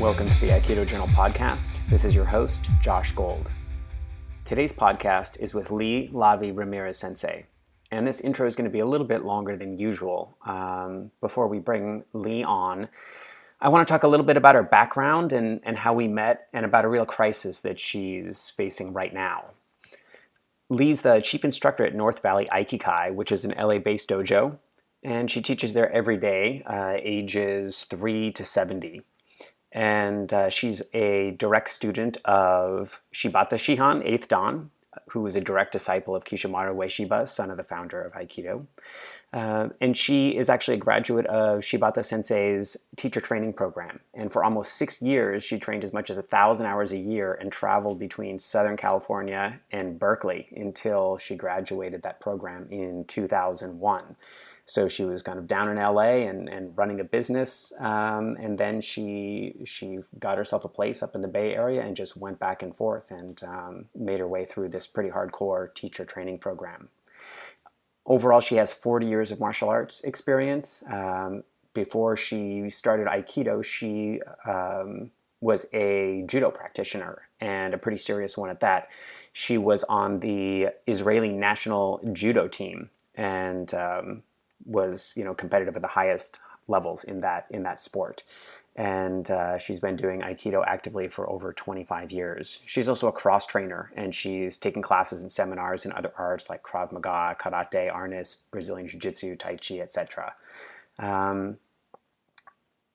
Welcome to the Aikido Journal podcast. This is your host, Josh Gold. Today's podcast is with Lee Lavi Ramirez Sensei, and this intro is going to be a little bit longer than usual. Before we bring Lee on, I want to talk a little bit about her background and how we met and about a real crisis that she's facing right now. Lee's the chief instructor at North Valley Aikikai, which is an LA-based dojo, and she teaches there every day, ages 3 to 70. And she's a direct student of Shibata Shihan, 8th Dan, who was a direct disciple of Kisshomaru Ueshiba, son of the founder of Aikido. And she is actually a graduate of Shibata Sensei's teacher training program. And for almost 6 years, she trained as much as 1,000 hours a year and traveled between Southern California and Berkeley until she graduated that program in 2001. So she was kind of down in LA and running a business, and then she got herself a place up in the Bay Area and just went back and forth and made her way through this pretty hardcore teacher training program. Overall, she has 40 years of martial arts experience. Before she started Aikido, she was a Judo practitioner, and a pretty serious one at that. She was on the Israeli national Judo team, and was competitive at the highest levels in that sport. And she's been doing Aikido actively for over 25 years. She's also a cross trainer, and she's taken classes and seminars in other arts like Krav Maga, Karate, Arnis, Brazilian Jiu-Jitsu, Tai Chi, etc.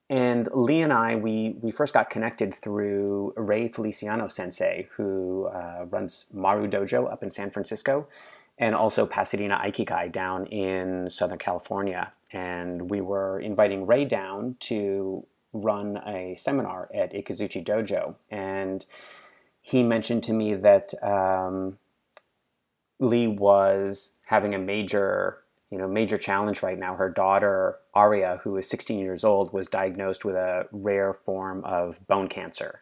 And Lee and I, we first got connected through Ray Feliciano Sensei, who runs Maru Dojo up in San Francisco, and also Pasadena Aikikai down in Southern California. And we were inviting Ray down to run a seminar at Ikazuchi Dojo. And he mentioned to me that Lee was having a major challenge right now. Her daughter, Aria, who is 16 years old, was diagnosed with a rare form of bone cancer.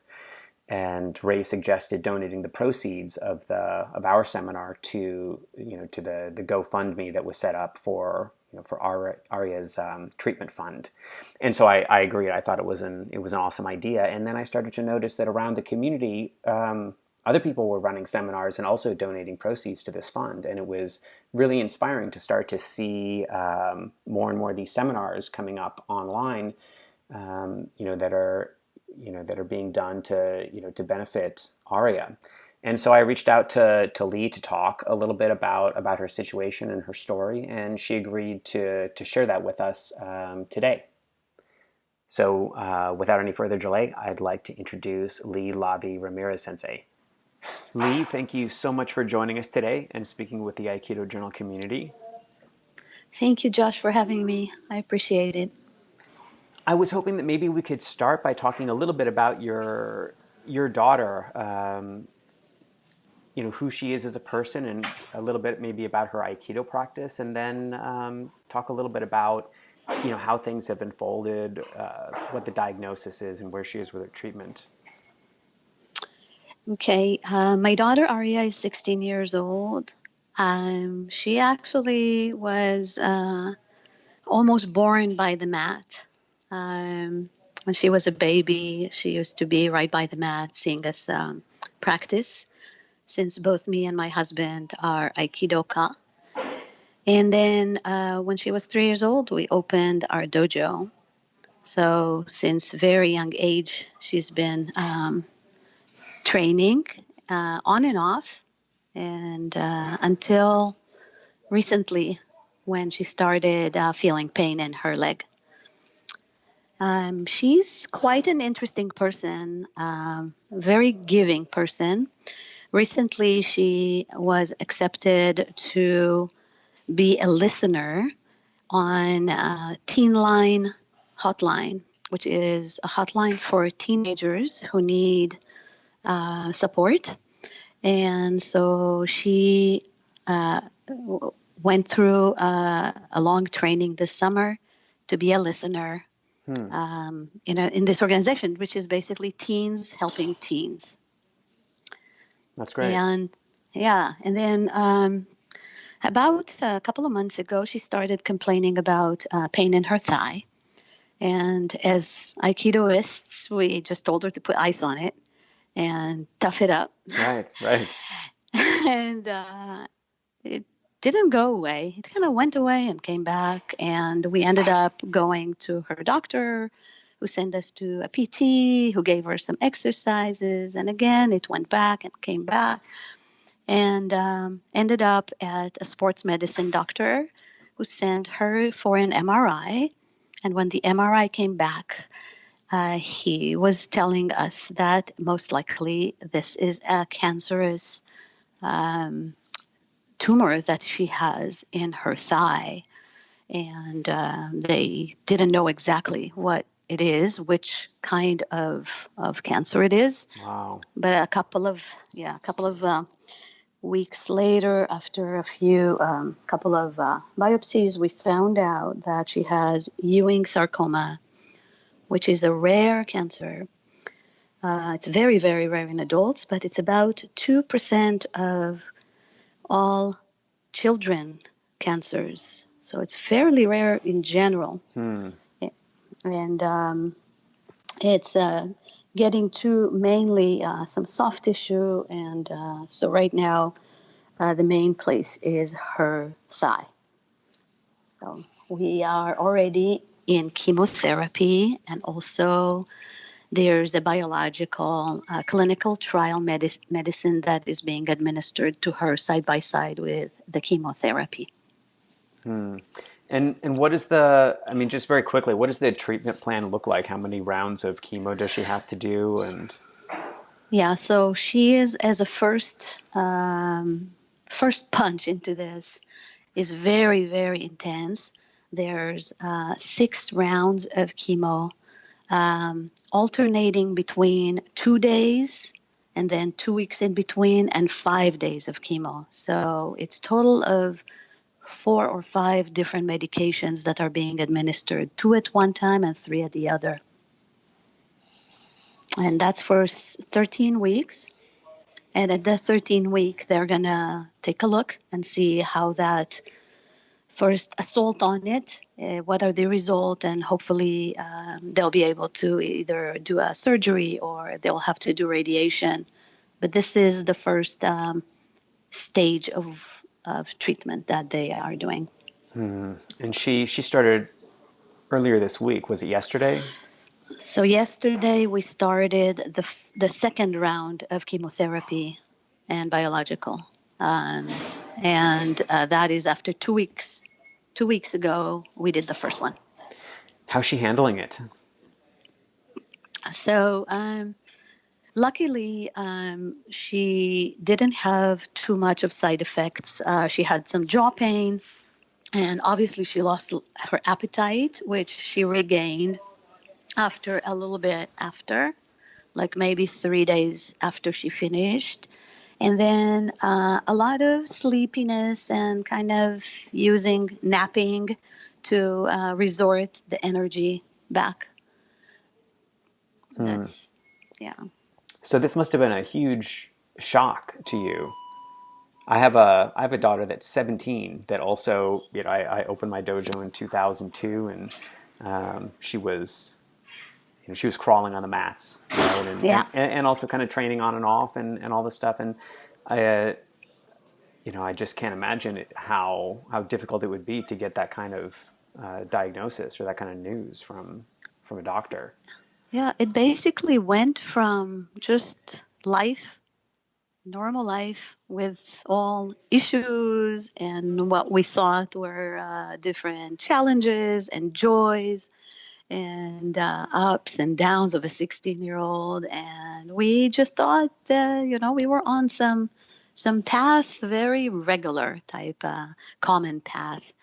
And Ray suggested donating the proceeds of our seminar to the GoFundMe that was set up for Aria's treatment fund. And so I agreed. I thought it was an awesome idea. And then I started to notice that around the community, other people were running seminars and also donating proceeds to this fund. And it was really inspiring to start to see more and more of these seminars coming up online, that are being done to benefit Arya. And so I reached out to Lee to talk a little bit about her situation and her story, and she agreed to share that with us today. So without any further delay, I'd like to introduce Lee Lavi Ramirez Sensei. Lee, thank you so much for joining us today and speaking with the Aikido Journal community. Thank you, Josh, for having me. I appreciate it. I was hoping that maybe we could start by talking a little bit about your daughter, who she is as a person, and a little bit maybe about her Aikido practice, and then talk a little bit about how things have unfolded, what the diagnosis is, and where she is with her treatment. Okay, my daughter Arya is 16 years old. She actually was almost born by the mat. When she was a baby, she used to be right by the mat seeing us practice, since both me and my husband are Aikidoka. And then when she was 3 years old, we opened our dojo. So since very young age, she's been training on and off, and until recently when she started feeling pain in her leg. She's quite an interesting person, very giving person. Recently, she was accepted to be a listener on Teen Line Hotline, which is a hotline for teenagers who need support. And so she went through a long training this summer to be a listener in this organization, which is basically teens helping teens. That's great. And then about a couple of months ago, she started complaining about pain in her thigh. And as Aikidoists, we just told her to put ice on it and tough it up. Right, right. And it didn't go away. It kind of went away and came back. And we ended up going to her doctor, who sent us to a PT, who gave her some exercises. And again, it went back and came back. And ended up at a sports medicine doctor who sent her for an MRI. And when the MRI came back, he was telling us that most likely this is a cancerous tumor that she has in her thigh. And they didn't know exactly what it is, which kind of cancer it is. Wow. But a couple of weeks later, after a few couple of biopsies, we found out that she has Ewing sarcoma, which is a rare cancer. It's very, very rare in adults, but it's about 2% of all children cancers. So it's fairly rare in general. And it's getting to mainly some soft tissue. And so right now, the main place is her thigh. So we are already in chemotherapy, and also there's a biological clinical trial medicine that is being administered to her side by side with the chemotherapy. And what is the, I mean, just very quickly, what does the treatment plan look like? How many rounds of chemo does she have to do? And yeah, so she is, as a first punch into this, is very, very intense. There's 6 rounds of chemo, alternating between 2 days and then 2 weeks in between, and 5 days of chemo. So it's total of 4 or 5 different medications that are being administered, 2 at one time and 3 at the other. And that's for 13 weeks. And at the 13th week, they're going to take a look and see how that first assault on it, what are the results, and hopefully they'll be able to either do a surgery or they'll have to do radiation. But this is the first stage of treatment that they are doing. and she started earlier this week. Was it yesterday? So yesterday we started the second round of chemotherapy and biological. And that is after 2 weeks. 2 weeks ago, we did the first one. How's she handling it? So luckily, she didn't have too much of side effects. She had some jaw pain, and obviously she lost her appetite, which she regained after a little bit after, like maybe 3 days after she finished. And then a lot of sleepiness and kind of using napping to resort the energy back. That's, yeah. So this must have been a huge shock to you. I have a daughter that's 17 that also, I opened my dojo in 2002, and she was crawling on the mats, right? And also kind of training on and off and all this stuff. And I just can't imagine how difficult it would be to get that kind of diagnosis or that kind of news from a doctor. Yeah, it basically went from just life, normal life with all issues and what we thought were different challenges and joys and ups and downs of a 16-year-old. And we just thought that, we were on some path, very regular type, common path.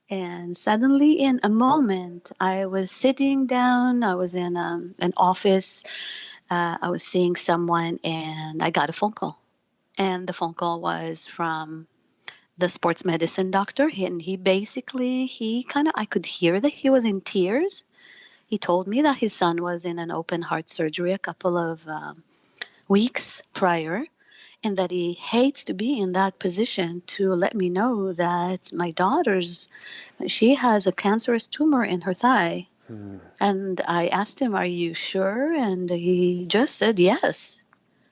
And suddenly, in a moment, I was sitting down, I was in an office, I was seeing someone, and I got a phone call. And the phone call was from the sports medicine doctor. And I could hear that he was in tears. He told me that his son was in an open heart surgery a couple of weeks prior, and that he hates to be in that position to let me know that my she has a cancerous tumor in her thigh. And I asked him, "Are you sure?" And he just said yes.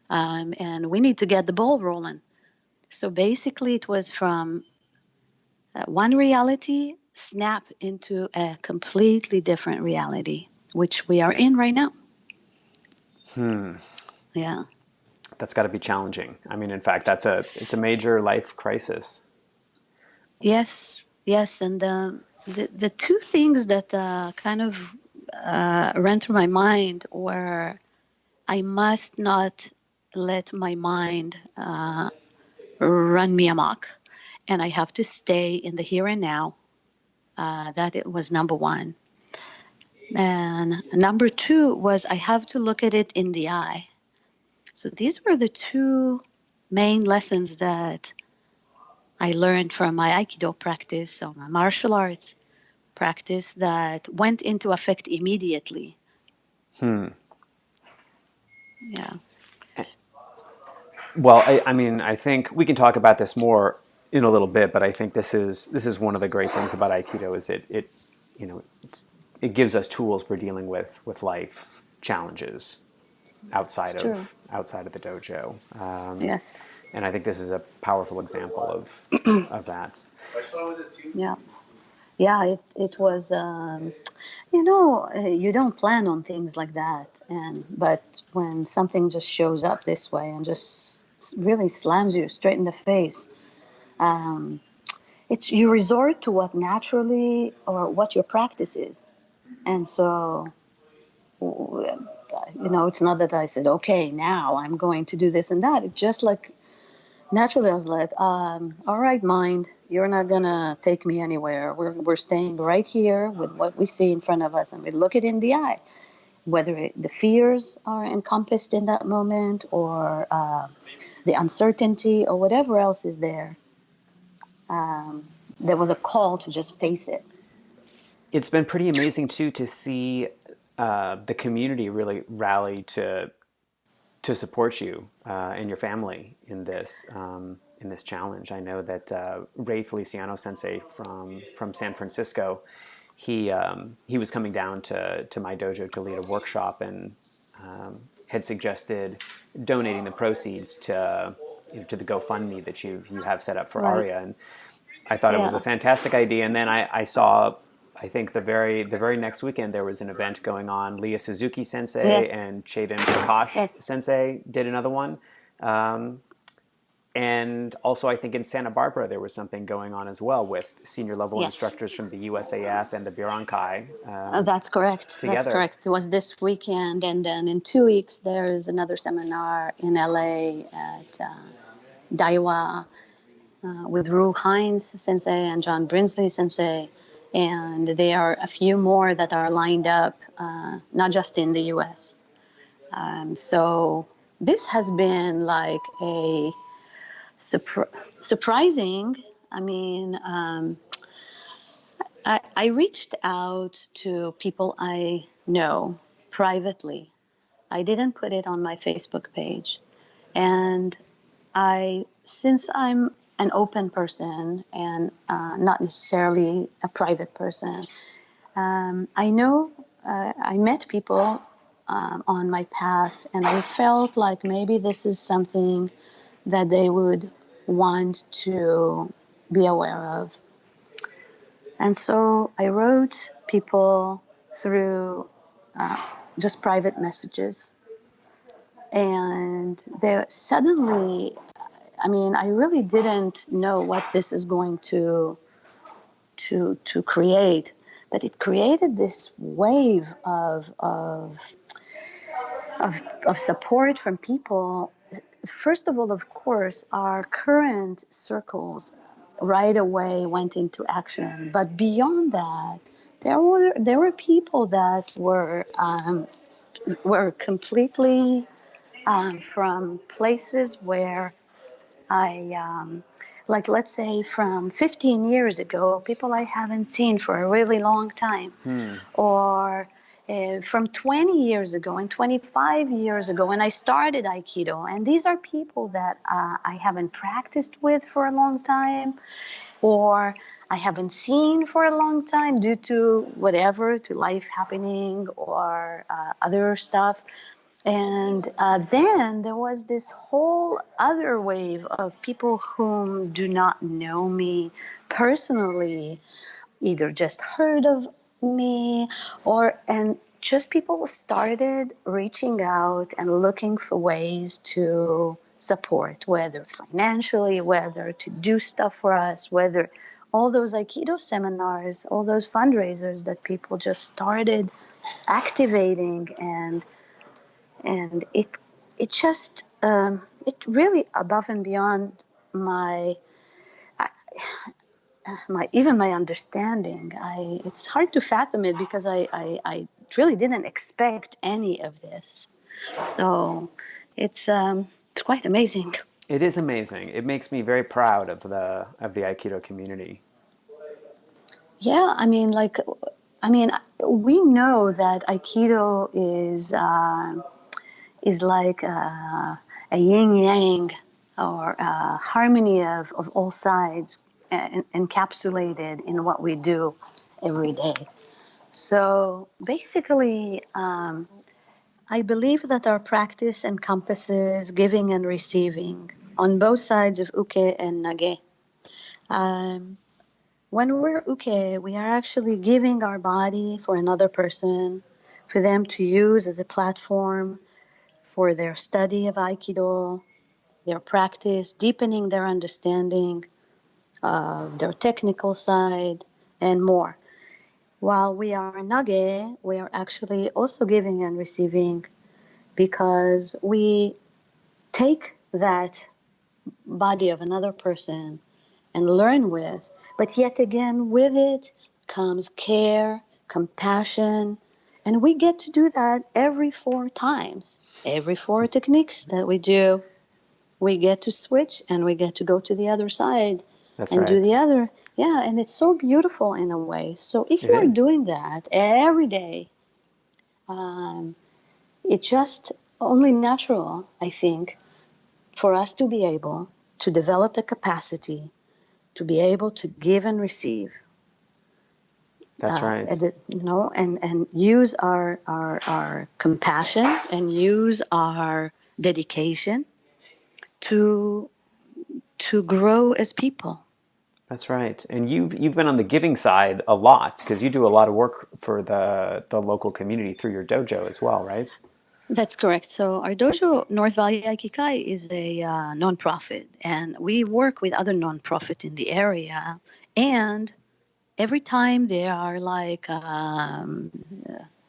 And we need to get the ball rolling. So basically, it was from one reality snap into a completely different reality, which we are in right now. Yeah. That's got to be challenging. I mean, in fact, it's a major life crisis. Yes. Yes. And the two things that kind of ran through my mind were I must not let my mind run me amok, and I have to stay in the here and now. That it was number one. And number two was I have to look at it in the eye. So these were the two main lessons that I learned from my Aikido practice or my martial arts practice that went into effect immediately. Yeah. Well, I mean, I think we can talk about this more in a little bit, but I think this is one of the great things about Aikido is it gives us tools for dealing with life challenges It's outside true. of the dojo. Yes. And I think this is a powerful example of that. Yeah. Yeah, it was, you don't plan on things like that. But when something just shows up this way and just really slams you straight in the face, um, you resort to what naturally or what your practice is. And so, it's not that I said, okay, now I'm going to do this and that. It's just like naturally I was like, all right, mind, you're not going to take me anywhere. We're staying right here with what we see in front of us, and we look it in the eye, whether the fears are encompassed in that moment or the uncertainty or whatever else is there. There was a call to just face it. It's been pretty amazing too to see the community really rally to support you and your family in this challenge. I know that Ray Feliciano Sensei from San Francisco, he was coming down to my dojo to lead a workshop and had suggested donating the proceeds to the GoFundMe that you have set up for Right. Arya, and I thought it was a Yeah. fantastic idea. And then I saw, I think the very next weekend there was an event going on. Leah Suzuki Sensei Yes. and Chetan Prakash Yes. Sensei did another one. And also, I think in Santa Barbara there was something going on as well with senior level Yes. instructors from the USAF and the Birankai That's correct. That's together. correct. It was this weekend, and then in 2 weeks there's another seminar in LA at Daiwa with Ru Hines Sensei and John Brinsley Sensei, and there are a few more that are lined up, not just in the U.S. So this has been like a surprising. I mean. I reached out to people I know privately. I didn't put it on my Facebook page. And since I'm an open person and not necessarily a private person, I know I met people on my path, and I felt like maybe this is something that they would want to be aware of. And so I wrote people through just private messages. And they suddenly, I mean, I really didn't know what this is going to create, but it created this wave of support from people. First of all, of course, our current circles right away went into action. But beyond that, there were people that were completely from places where like let's say from 15 years ago, people I haven't seen for a really long time, or from 20 years ago and 25 years ago when I started Aikido. And these are people that I haven't practiced with for a long time. or I haven't seen for a long time due to whatever, to life happening or other stuff. And then there was this whole other wave of people whom do not know me personally, either just heard of me and just people started reaching out and looking for ways to support, whether financially, whether to do stuff for us, whether all those Aikido seminars, all those fundraisers that people just started activating, and it just it really above and beyond my even my understanding. It's hard to fathom it because I really didn't expect any of this. So it's quite amazing. It is amazing. It makes me very proud of the Aikido community. Yeah, I mean, we know that Aikido is like a yin yang or a harmony of all sides encapsulated in what we do every day. So basically, I believe that our practice encompasses giving and receiving on both sides of uke and nage. Um, when we're uke, we are actually giving our body for another person, for them to use as a platform for their study of Aikido, their practice, deepening their understanding of their technical side, and more. While we are nage, we are actually also giving and receiving because we take that body of another person and learn with, but yet again with it comes care, compassion, and we get to do that every 4 times. Every 4 techniques that we do, we get to switch and we get to go to the other side That's and do right. the other. Yeah, and it's so beautiful in a way. So if It you are is. doing that every day, it's just only natural, I think, for us to be able to develop a capacity to be able to give and receive, That's right. and use our compassion and use our dedication to grow as people. That's right. And you've been on the giving side a lot because you do a lot of work for the local community through your dojo as well, right? That's correct. So our dojo, North Valley Aikikai, is a nonprofit, and we work with other nonprofit in the area. And every time there are like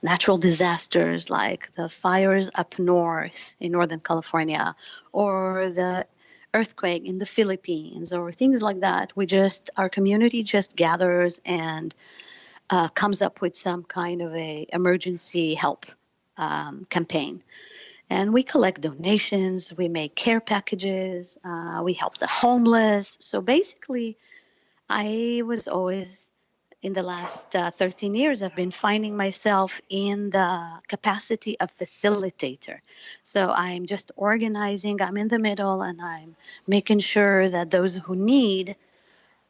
natural disasters, like the fires up north in Northern California, or the earthquake in the Philippines, or things like that, our community just gathers and comes up with some kind of a emergency help campaign. And we collect donations, we make care packages, we help the homeless. So basically, I was always, in the last 13 years, I've been finding myself in the capacity of facilitator. So I'm just organizing, I'm in the middle, and I'm making sure that those who need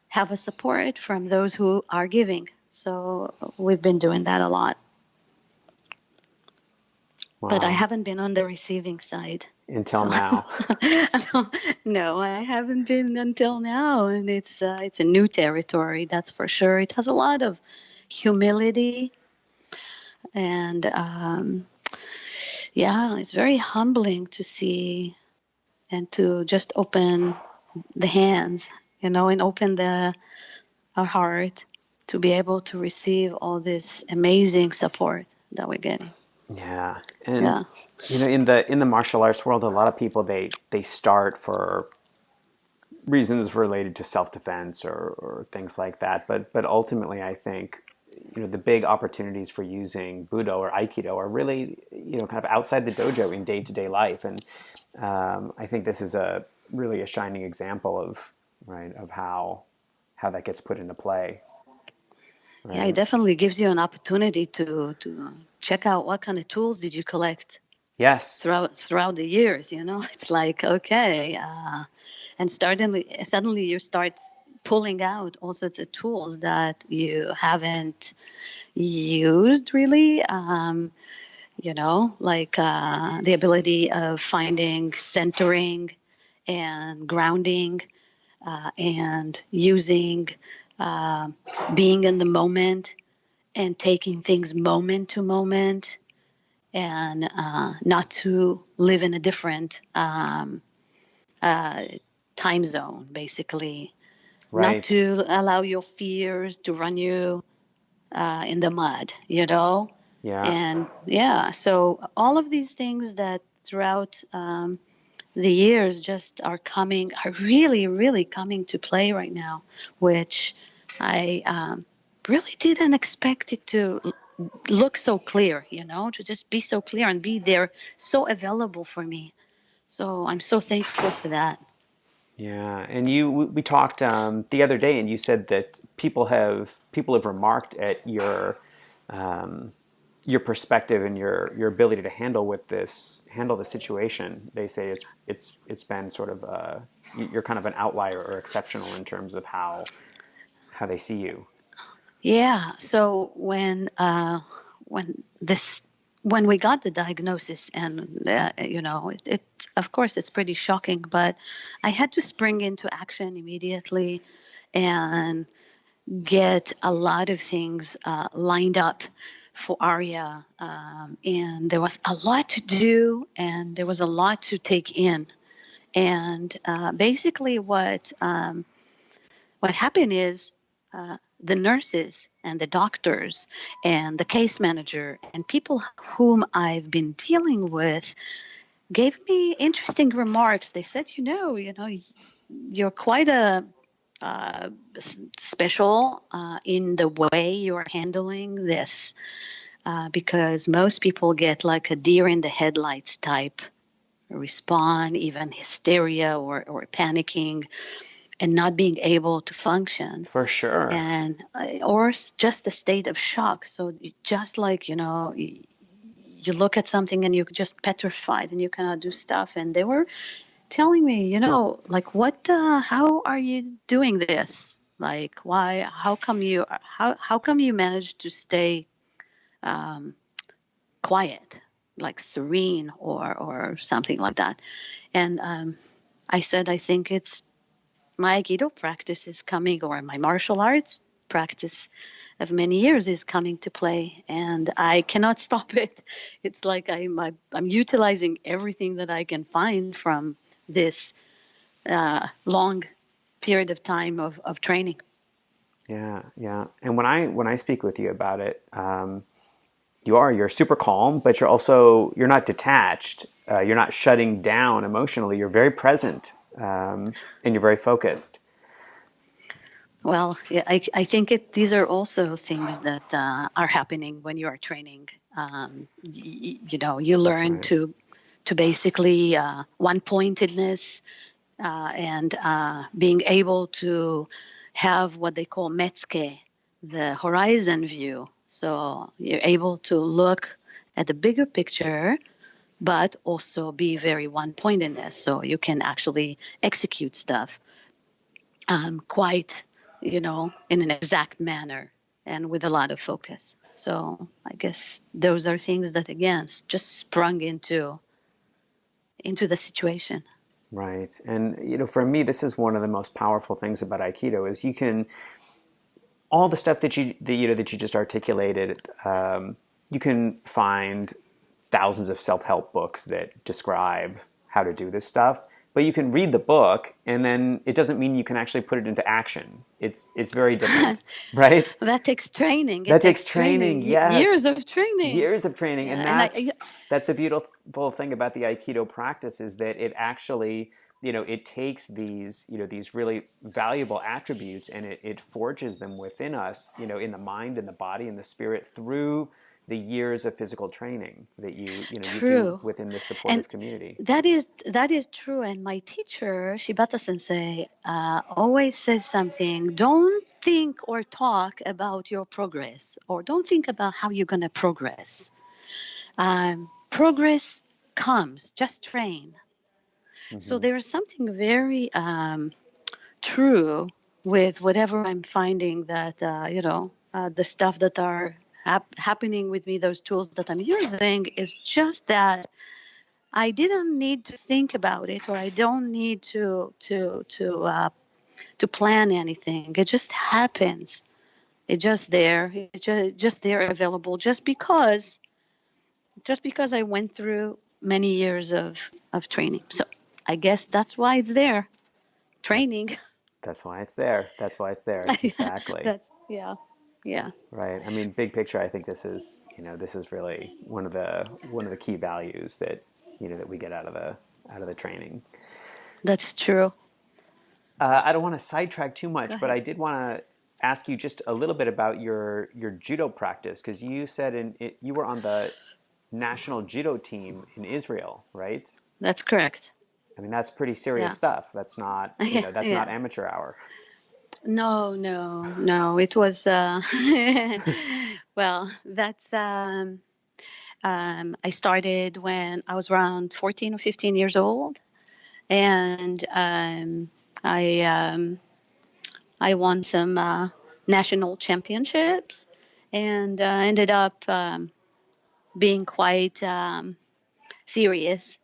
have a support from those who are giving. So we've been doing that a lot. But I Wow. haven't been on the receiving side. Until So now. no, I haven't been until now, and it's a new territory, that's for sure. It has a lot of humility, and yeah, it's very humbling to see and to just open the hands, and open our heart to be able to receive all this amazing support that we're getting. Yeah. And Yeah. in the martial arts world, a lot of people they start for reasons related to self-defense or things like that. But ultimately, I think the big opportunities for using Budo or Aikido are really kind of outside the dojo in day-to-day life, and I think this is really a shining example of how that gets put into play. Yeah, it Right? definitely gives you an opportunity to check out what kind of tools did you collect Yes. throughout the years. It's like, okay, and suddenly you start pulling out all sorts of tools that you haven't used really. Like the ability of finding centering and grounding, and using being in the moment and taking things moment to moment, and not to live in a different time zone, basically. Not Right. to allow your fears to run you in the mud, Yeah. And so all of these things that throughout the years just are really, really coming to play right now, which I really didn't expect it to look so clear, to just be so clear and be there so available for me. So I'm so thankful for that. Yeah, and we talked the other day, and you said that people have remarked at your perspective and your ability to handle the situation. They say it's been sort of you're kind of an outlier or exceptional in terms of how they see you. Yeah. So when this when we got the diagnosis, and it of course it's pretty shocking, but I had to spring into action immediately and get a lot of things lined up for Arya, and there was a lot to do, and there was a lot to take in, and basically what happened is the nurses and the doctors and the case manager and people whom I've been dealing with gave me interesting remarks. They said, you're quite a special in the way you're handling this, because most people get like a deer in the headlights type respond, even hysteria or panicking and not being able to function, For sure. and or just a state of shock. So just like you look at something and you're just petrified and you cannot do stuff. And they were telling me, like, how are you doing this? Like, why? How come you managed to stay um, quiet, like serene, or something like that? And I said, I think it's my Aikido practice is coming, or my martial arts practice of many years is coming to play, and I cannot stop it. It's like I'm utilizing everything that I can find from this long period of time of training. Yeah, yeah. And when I speak with you about it, you're super calm, but you're not detached. You're not shutting down emotionally. You're very present, and you're very focused. Well, yeah, I think these are also things that are happening when you are training. You That's learn right. to basically one pointedness, and being able to have what they call metsuke, the horizon view. So you're able to look at the bigger picture, but also be very one pointedness. So you can actually execute stuff quite, in an exact manner and with a lot of focus. So I guess those are things that, again, just sprung into the situation. Right. And for me, this is one of the most powerful things about Aikido is you can all the stuff that you just articulated. You can find thousands of self-help books that describe how to do this stuff, but you can read the book and then it doesn't mean you can actually put it into action. It's very different, right? That takes training. It That takes takes training, training, yes. years of training. Years of training, Yeah, and and that's the beautiful thing about the Aikido practice is that it actually, it takes these really valuable attributes and it forges them within us, in the mind and the body and the spirit through the years of physical training that you do true, within this and supportive community. that is true. And my teacher, Shibata Sensei, always says something: don't think or talk about your progress, or don't think about how you're going to progress. Progress comes, just train. So Hmm. there is something very true with whatever I'm finding that, the stuff that are happening with me, those tools that I'm using, is just that I didn't need to think about it, or I don't need to plan anything. It just happens. It's just there. It's just there, available, just because I went through many years of training. So I guess that's why it's there. Training. That's why it's there. That's why it's there. Exactly. That's yeah. Yeah. Right. I mean, big picture, I think this is really one of the key values that, that we get out of the training. That's true. I don't want to sidetrack too Go much, but ahead. I did want to ask you just a little bit about your judo practice, because you said you were on the national judo team in Israel, right? That's correct. I mean, that's pretty serious Yeah. stuff. That's not, Yeah. that's not Yeah. amateur hour. No, no, no. It was well, that's I started when I was around 14 or 15 years old, and I I won some national championships, and ended up being quite serious,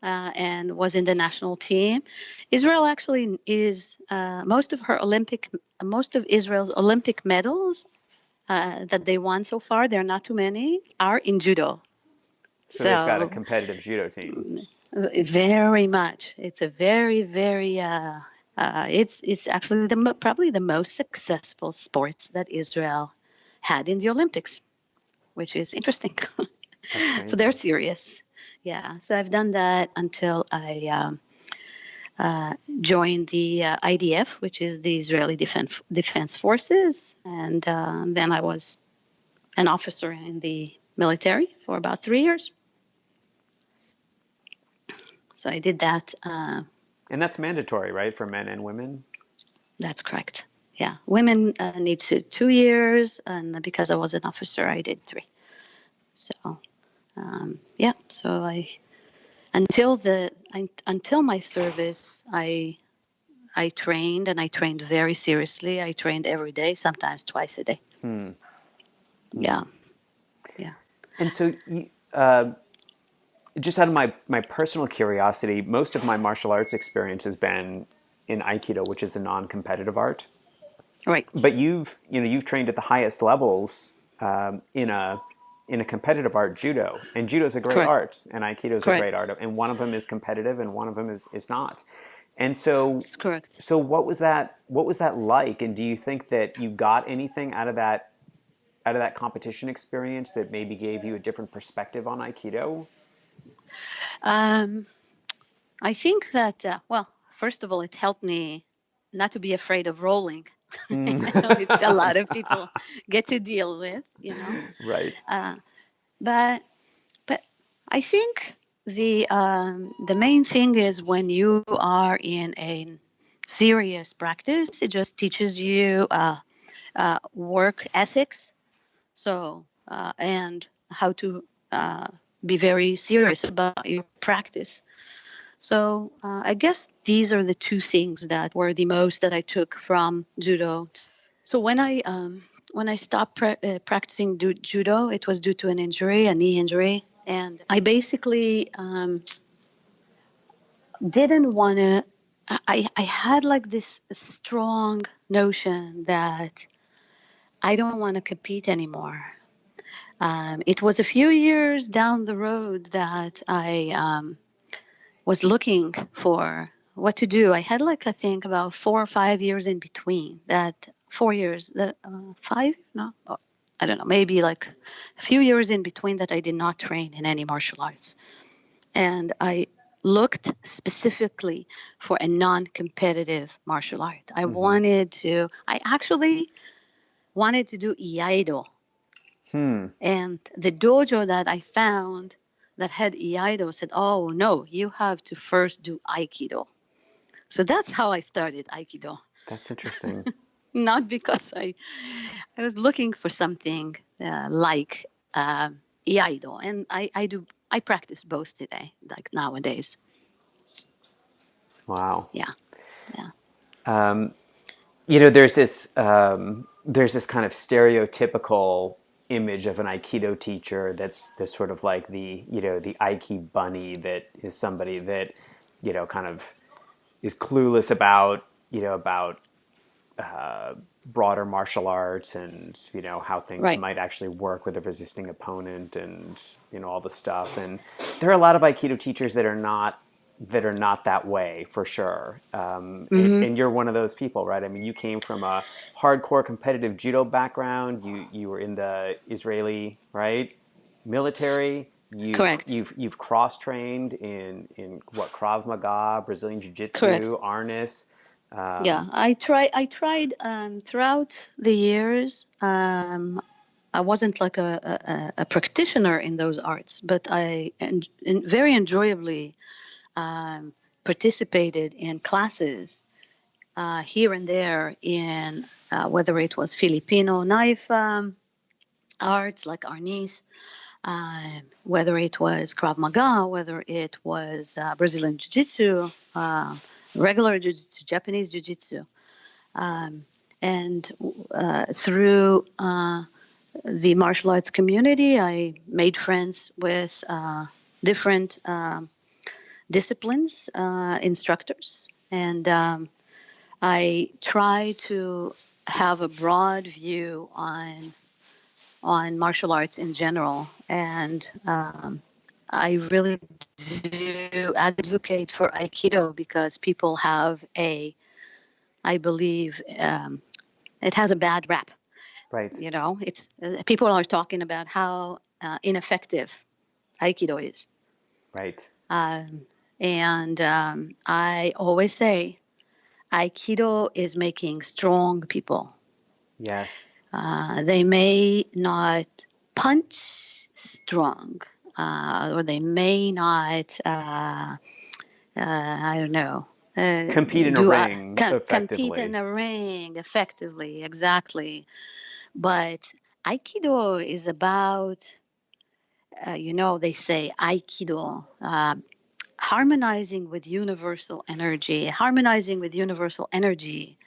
and was in the national team. Israel actually is most of Israel's Olympic medals that they won so far. There are not too many. Are in judo. So they've got a So competitive judo team. very much, it's a very very. It's actually probably the most successful sports that Israel had in the Olympics, which is interesting. That's So they're crazy. serious. Yeah. So I've done that until I joined the IDF, which is the Israeli Defense Forces, and then I was an officer in the military for about 3 years. So I did that. And that's mandatory, right, for men and women? That's correct. Yeah, women need 2 years, and because I was an officer, I did 3. So yeah, so until my service, I trained, and I trained very seriously. I trained every day, sometimes twice a day. Yeah, yeah. And so, just out of my personal curiosity, most of my martial arts experience has been in Aikido, which is a non-competitive art. Right, But you've trained at the highest levels in a competitive art, judo, and judo is a great correct, art, and Aikido is a correct. great art, and one of them is competitive, and one of them is not. And so, That's correct. so what was that? What was that like? And do you think that you got anything out of that competition experience that maybe gave you a different perspective on Aikido? Um, I think that, well, first of all, it helped me not to be afraid of rolling, which a lot of people get to deal with. Right. Uh, but but I think the main thing is when you are in a serious practice, it just teaches you work ethics. So and how to be very serious about your practice. So I guess these are the two things that were the most that I took from judo. So when I stopped practicing judo, it was due to an injury, a knee injury, and I basically didn't want to. I had like this strong notion that I don't want to compete anymore. It was a few years down the road that I was looking for what to do. I had like I think about 4 or 5 years in between that 4 years that 5 no oh, I don't know, maybe like a few years in between that I did not train in any martial arts, and I looked specifically for a non-competitive martial art. I actually wanted to do Iaido, and the dojo that I found that had Iaido said, "Oh no, you have to first do Aikido." So that's how I started Aikido. That's interesting. Not because I was looking for something like Iaido, and I practice both today, like nowadays. Wow. Yeah, yeah. there's this kind of stereotypical image of an Aikido teacher that's this sort of like the Aiki bunny that is somebody that kind of is clueless about about broader martial arts and how things Right. might actually work with a resisting opponent and all the stuff. And there are a lot of Aikido teachers that are not that way for sure. Mm-hmm. And you're one of those people, right? I mean, you came from a hardcore competitive judo background. You were in the Israeli, right, military. Correct. You've cross trained in what, Krav Maga, Brazilian Jiu Correct. Jitsu, Arnis. Yeah, I tried throughout the years. I wasn't like a practitioner in those arts, but I very enjoyably um, participated in classes here and there in whether it was Filipino knife arts like Arnis, whether it was Krav Maga, whether it was Brazilian Jiu Jitsu, regular Jiu Jitsu, Japanese Jiu Jitsu. Um, and through the martial arts community, I made friends with different disciplines, instructors, and I try to have a broad view on martial arts in general, and I really do advocate for Aikido because people have I believe, it has a bad rap. Right. It's people are talking about how ineffective Aikido is. Right. And I always say Aikido is making strong people. Yes. They may not punch strong, or they may not, I don't know, Compete in a ring compete in effectively. a ring effectively, exactly. But Aikido is about, they say Aikido, harmonizing with universal energy. Harmonizing with universal energy,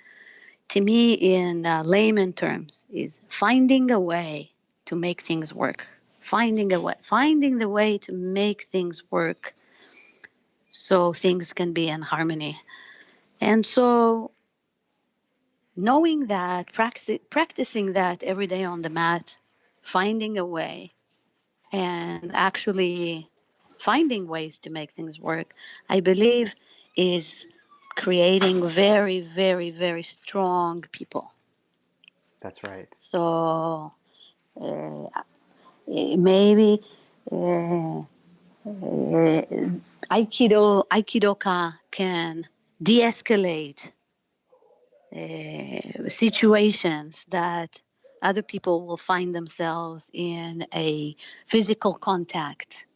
to me, in layman terms, is finding a way to make things work. Finding the way to make things work so things can be in harmony. And so, knowing that, practicing that every day on the mat, finding a way, and actually finding ways to make things work, I believe is creating very, very, very strong people. That's right. So uh, maybe uh, Aikidoka can de-escalate situations that other people will find themselves in a physical contact,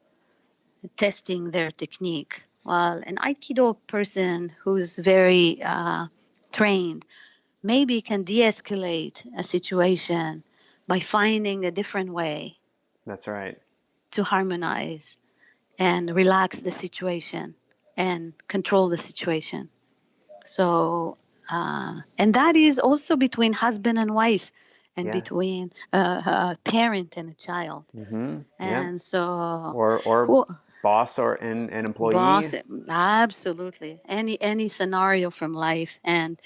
testing their technique. While an Aikido person who's very trained maybe can de-escalate a situation by finding a different way That's right. to harmonize and relax the situation and control the situation. So, and that is also between husband and wife, and Yes. between a parent and a child. Mm-hmm. Yep. And so, Or who, boss or an employee. boss, absolutely, any scenario from life. And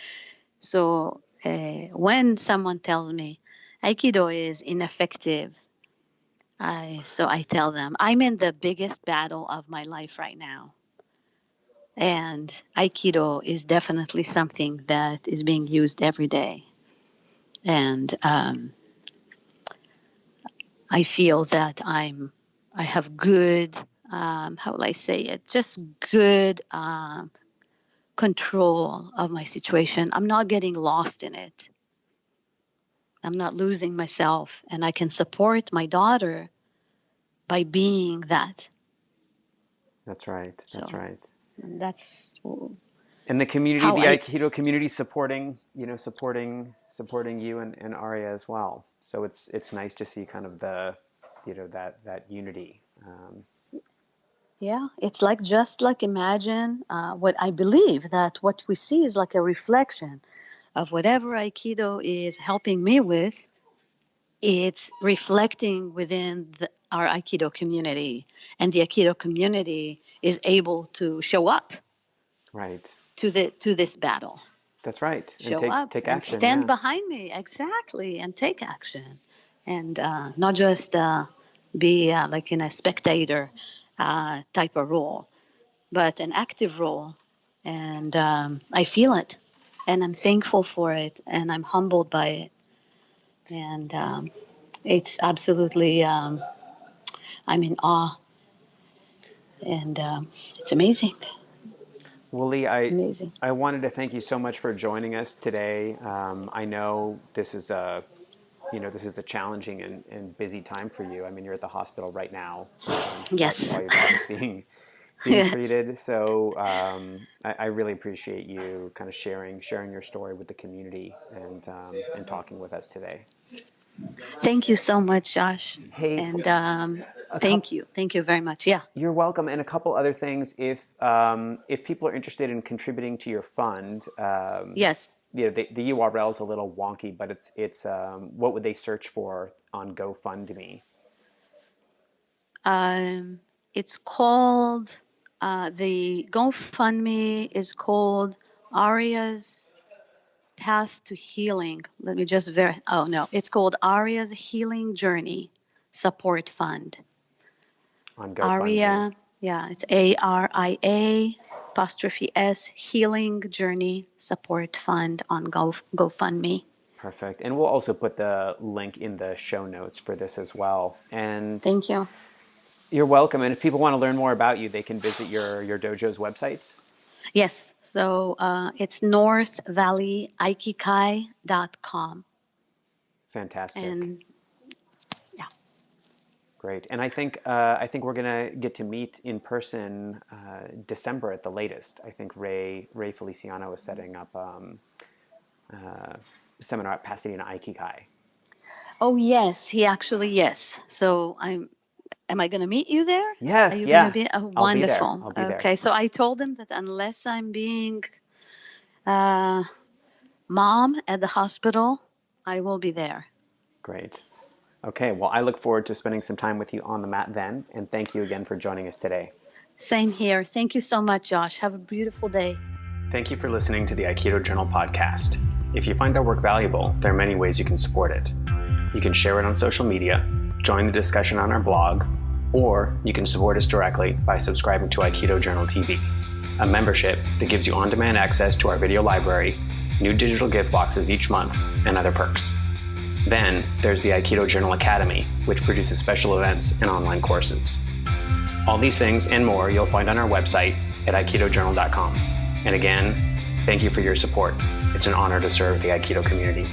so, when someone tells me Aikido is ineffective, I tell them I'm in the biggest battle of my life right now. And Aikido is definitely something that is being used every day. And I feel that I have good, how will I say it? Just good control of my situation. I'm not getting lost in it. I'm not losing myself, and I can support my daughter by being that. That's right. That's So right. that's And the community, how the I. Aikido community, supporting you and Arya as well. So it's nice to see kind of the, that unity. Yeah, it's like, just like, imagine what I believe, that what we see is like a reflection of whatever Aikido is helping me with, it's reflecting within our Aikido community, and the Aikido community is able to show up Right. to this battle. That's right. Show and up take and action. stand Yeah. behind me, exactly, and take action, and not just be like in a spectator type of role, but an active role. And I feel it, and I'm thankful for it, and I'm humbled by it, and it's absolutely I'm in awe, and it's amazing. Well, Lee, It's amazing. I wanted to thank you so much for joining us today. I know this is a challenging and busy time for you. I mean, you're at the hospital right now Yes. while your body's being Yes. treated. So I really appreciate you kind of sharing your story with the community and talking with us today. Thank you so much, Josh. Hey, and thank you very much. Yeah. You're welcome. And a couple other things, if people are interested in contributing to your fund, Yes. the URL is a little wonky, but it's what would they search for on GoFundMe? It's called the GoFundMe is called Aria's Path to Healing. Let me just verify. Oh no, it's called Aria's Healing Journey Support Fund. On GoFundMe. Aria, yeah, it's ARIA ' Healing Journey Support Fund on GoFundMe. Perfect. And we'll also put the link in the show notes for this as well. And thank you. You're welcome. And if people want to learn more about you, they can visit your dojo's websites. Yes. So it's North Valley Aikikai.com. Fantastic. And yeah. Great. And I think we're gonna get to meet in person December at the latest. I think Ray Feliciano is setting up a seminar at Pasadena Aikikai. Oh yes, yes. So am I going to meet you there? Yes. Are you yeah. going to be? Oh, wonderful. I'll be there. Okay. So I told him that unless I'm being mom at the hospital, I will be there. Great. Okay. Well, I look forward to spending some time with you on the mat then. And thank you again for joining us today. Same here. Thank you so much, Josh. Have a beautiful day. Thank you for listening to the Aikido Journal podcast. If you find our work valuable, there are many ways you can support it. You can share it on social media, join the discussion on our blog, or you can support us directly by subscribing to Aikido Journal TV, a membership that gives you on-demand access to our video library, new digital gift boxes each month, and other perks. Then there's the Aikido Journal Academy, which produces special events and online courses. All these things and more you'll find on our website at aikidojournal.com. And again, thank you for your support. It's an honor to serve the Aikido community.